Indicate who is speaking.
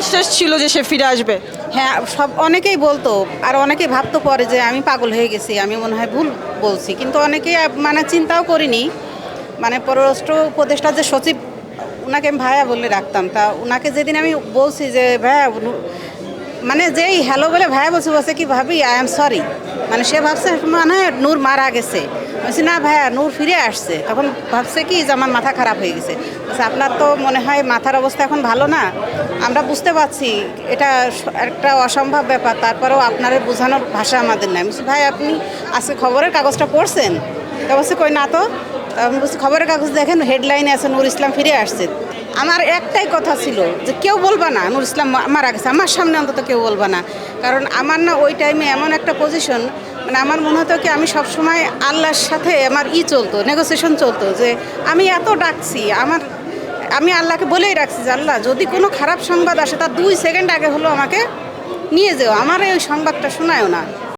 Speaker 1: বিশ্বাস ছিল যে সে ফিরে আসবে?
Speaker 2: হ্যাঁ, অনেকেই বলতো, আর অনেকেই ভাবতো পরে যে আমি পাগল হয়ে গেছি, আমি মনে হয় ভুল বলছি, কিন্তু অনেকেই মানে চিন্তাও করিনি। মানে পররাষ্ট্র উপদেষ্টা যে সচিব, ওনাকে আমি ভাইয়া বলে রাখতাম, তা ওনাকে যেদিন আমি বলছি যে ভাইয়া, মানে যেই হ্যালো বলে ভাইয়া বলছে কি ভাবি আই এম সরি, মানে সে ভাবছে মানে নূর মারা গেছে। বলছি না ভাইয়া, নূর ফিরে আসছে। তখন ভাবছে কি যে আমার মাথা খারাপ হয়ে গেছে। বলছে আপনার তো মনে হয় মাথার অবস্থা এখন ভালো না, আমরা বুঝতে পারছি এটা একটা অসম্ভব ব্যাপার, তারপরেও আপনার বোঝানোর ভাষা আমাদের নাই। বলছি ভাই আপনি আজকে খবরের কাগজটা পড়ছেন? তা বলছে কই না তো। তা আমি বলছি খবরের কাগজ দেখেন, হেডলাইনে আছে নূর ইসলাম ফিরে আসছে। আমার একটাই কথা ছিল যে কেউ বলবা না নূর ইসলাম মারা গেছে, আমার সামনে অন্তত কেউ বলবা না। কারণ আমার না ওই টাইমে এমন একটা পজিশন, মানে আমার মনে হতো কি আমি সবসময় আল্লাহর সাথে আমার চলতো, নেগোসিয়েশন চলতো, যে আমি এত ডাকছি, আমি আল্লাহকে বলেই রাখছি যে আল্লাহ যদি কোনো খারাপ সংবাদ আসে তার 2 সেকেন্ড আগে হলো আমাকে নিয়ে যেও, আমার এই সংবাদটা শোনায়ও না।